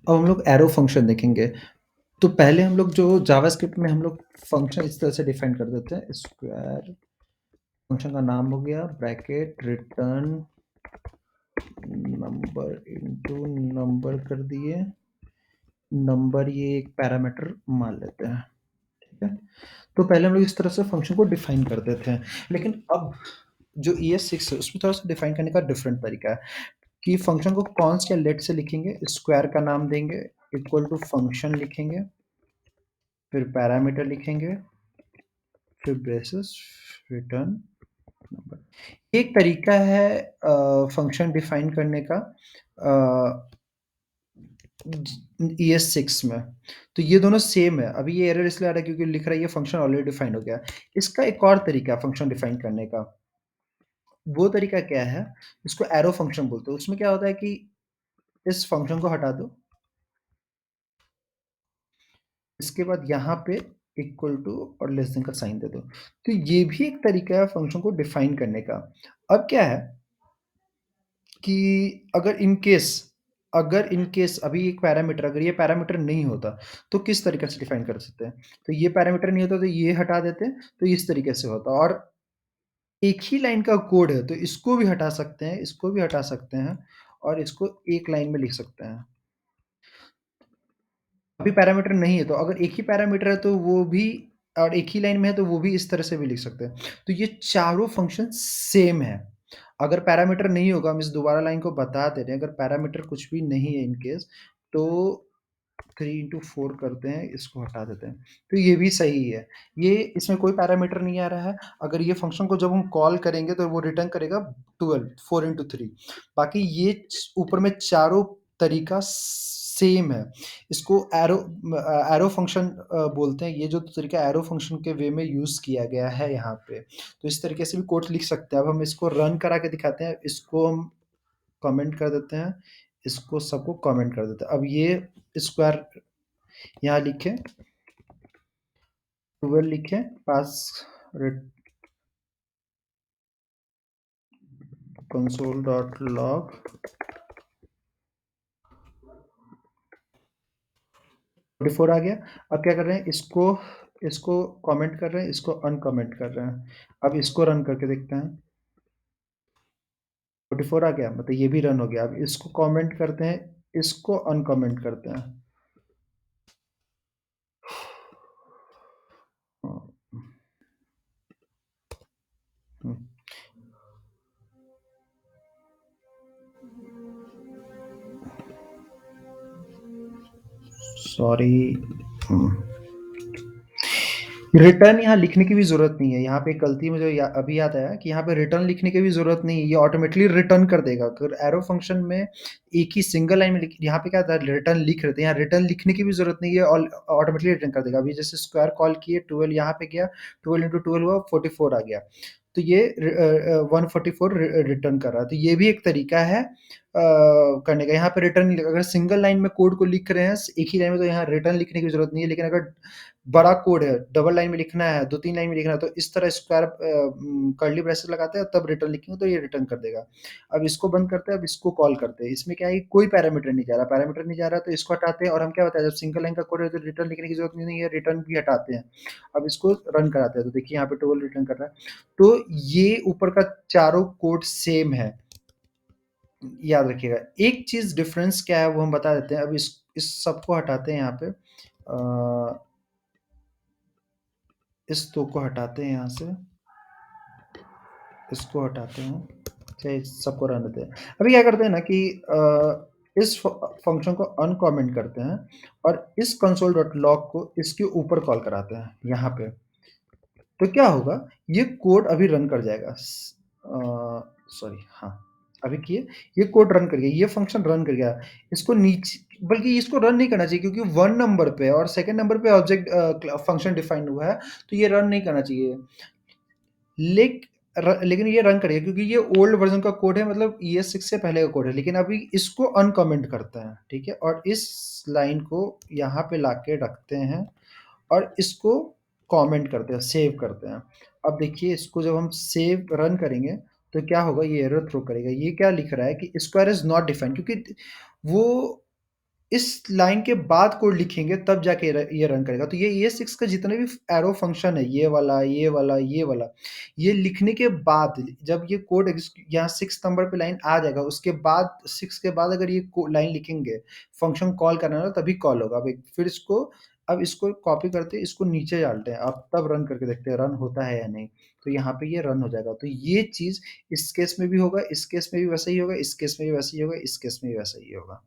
अब हम लोग एरो फंक्शन देखेंगे। तो पहले हम लोग जो जावास्क्रिप्ट में हम लोग फंक्शन इस तरह से डिफाइन कर देते हैं, स्क्वायर फंक्शन का नाम हो गया bracket return number into number कर दिए। नंबर ये एक पैरामीटर मान लेते हैं, ठीक है। तो पहले हम लोग इस तरह से फंक्शन को डिफाइन कर देते हैं, लेकिन अब जो ES6 है उसमें थोड़ा सा डिफाइन करने का डिफरेंट तरीका है कि फंक्शन को कॉन्स्ट या लेट से लिखेंगे, स्क्वायर का नाम देंगे, इक्वल टू फंक्शन लिखेंगे, फिर पैरामीटर लिखेंगे, फिर ब्रेसेस रिटर्न नंबर। एक तरीका है फंक्शन डिफाइन करने का ES6 में। तो ये दोनों सेम है। अभी ये एरर इसलिए आ रहा है क्योंकि लिख रहा है ये फंक्शन ऑलरेडी डिफाइंड हो गया। इसका एक और तरीका है फंक्शन डिफाइन करने का। वो तरीका क्या है? इसको एरो फंक्शन बोलते हैं। उसमें क्या होता है कि इस फंक्शन को हटा दो। इसके बाद यहाँ पे इक्वल टू और लेस देन का साइन दे दो। तो ये भी एक तरीका है फंक्शन को डिफाइन करने का। अब क्या है कि अगर इन केस अभी एक पैरामीटर अगर ये पैरामीटर नहीं होता तो किस तरीके से डिफाइन कर सकते हैं? तो ये पैरामीटर नहीं होता तो ये हटा देते हैं, तो इस तरीके से होता और एक ही लाइन का कोड है तो इसको भी हटा सकते हैं, इसको भी हटा सकते हैं और इसको एक लाइन में लिख सकते हैं। अभी पैरामीटर नहीं है तो अगर एक ही पैरामीटर है तो वो भी और एक ही लाइन में है तो वो भी इस तरह से भी लिख सकते हैं। तो ये चारों फंक्शन सेम है। अगर पैरामीटर नहीं होगा हम इस दोबारा लाइन को बता दे रहे हैं, अगर पैरामीटर कुछ भी नहीं है इन केस तो 3 इंटू 4 करते हैं, इसको हटा देते हैं। तो ये भी सही है। ये इसमें कोई पैरामीटर नहीं आ रहा है। अगर ये फंक्शन को जब हम कॉल करेंगे तो वो रिटर्न करेगा 12 4 इंटू 3। बाकी ये ऊपर में चारों तरीका सेम है। इसको एरो फंक्शन बोलते हैं। ये जो तरीका एरो फंक्शन के वे में यूज़ किया गया है यहाँ पे। तो इस तरीके से भी कोड लिख सकते हैं। अब हम इसको रन करा के दिखाते हैं। इसको हम कमेंट कर देते हैं, इसको सबको कमेंट कर देते हैं। अब ये स्क्वायर यहाँ लिखें, 12 लिखें, पास कंसोल डॉट लॉग 44 आ गया। अब क्या कर रहे हैं, इसको इसको कमेंट कर रहे हैं, इसको अनकमेंट कर रहे हैं। अब इसको रन करके देखते हैं। 44 आ गया, मतलब ये भी रन हो गया। अब इसको कमेंट करते हैं, इसको अनकमेंट करते हैं। सॉरी। रिटर्न यहाँ लिखने की भी ज़रूरत नहीं है। यहाँ पे गलती मुझे अभी याद आया कि यहाँ पे रिटर्न लिखने की भी ज़रूरत नहीं है। ये ऑटोमेटिकली रिटर्न कर देगा। अगर एरो फंक्शन में एक ही सिंगल लाइन में यहाँ पे क्या था, रिटर्न लिख रहे थे, यहाँ रिटर्न लिखने की भी ज़रूरत नहीं है, ऑटोमेटिकली रिटर्न कर देगा। अभी जैसे स्क्वायर कॉल किए, 12 यहाँ पे गया, 12 इंटू 12 हुआ, 44 आ गया। तो ये 144 रिटर्न कर रहा है। तो ये भी एक तरीका है करने का। यहाँ पे रिटर्न अगर सिंगल लाइन में कोड को लिख रहे हैं एक ही लाइन में तो यहाँ रिटर्न लिखने की जरूरत नहीं है। लेकिन अगर बड़ा कोड है, डबल लाइन में लिखना है, 2-3 लाइन में लिखना है, तो इस तरह स्क्वायर कर्ली ब्रेसेस लगाते हैं तब रिटर्न लिखेंगे तो ये रिटर्न कर देगा। अब इसको बंद करते हैं, अब इसको कॉल करते हैं। इसमें क्या है, कोई पैरामीटर नहीं जा रहा, पैरामीटर नहीं जा रहा तो इसको हटाते हैं। और हम क्या बताया, जब सिंगल लाइन का कोड है तो रिटर्न लिखने की जरूरत नहीं है, रिटर्न भी हटाते हैं। अब इसको रन कराते हैं तो देखिए यहाँ पे 12 रिटर्न कर रहा है। तो ये ऊपर का चारों कोड सेम है, याद रखिएगा। एक चीज डिफरेंस क्या है वो हम बता देते हैं। अब इस सबको हटाते हैं यहाँ पे, इस दो को हटाते हैं यहाँ से, इसको हटाते हैं, चाहे सबको रहने देते हैं। अभी क्या करते हैं ना कि इस फंक्शन को अनकमेंट करते हैं और इस कंसोल डॉट लॉग को इसके ऊपर कॉल कराते हैं यहाँ पे। तो क्या होगा, ये कोड अभी रन कर जाएगा। सॉरी, हाँ, अभी किए, ये कोड रन कर गया, ये फंक्शन रन कर गया। इसको नीचे, बल्कि इसको रन नहीं करना चाहिए क्योंकि 1 नंबर पे और सेकंड नंबर पे ऑब्जेक्ट फंक्शन डिफाइंड हुआ है, तो ये रन नहीं करना चाहिए। लेकिन ये रन करेगा क्योंकि ये ओल्ड वर्जन का कोड है, मतलब ES6 से पहले का कोड है। लेकिन अभी इसको अनकमेंट करते हैं, ठीक है, और इस लाइन को यहाँ पे लाके रखते हैं और इसको कमेंट करते हैं, सेव करते हैं। अब देखिए इसको जब हम सेव रन करेंगे तो क्या होगा, ये एरर थ्रो करेगा। ये क्या लिख रहा है कि स्क्वायर इज नॉट डिफाइंड, क्योंकि वो इस लाइन के बाद कोड लिखेंगे तब जाके ये रन करेगा। तो ये ES6 का जितने भी एरो फंक्शन है, ये वाला, ये वाला, ये वाला, ये लिखने के बाद जब ये कोड यहाँ 6 नंबर पे लाइन आ जाएगा, उसके बाद 6 के बाद अगर ये को लाइन लिखेंगे, फंक्शन कॉल करना है ना तभी कॉल होगा। अब इसको कॉपी करते हैं, इसको नीचे डालते हैं, अब तब रन करके देखते हैं रन होता है या नहीं। तो यहाँ पे ये रन हो जाएगा। तो ये चीज़ इस केस में भी होगा, इस केस में भी वैसा ही होगा, इस केस में भी वैसा ही होगा, इस केस में भी वैसा ही होगा।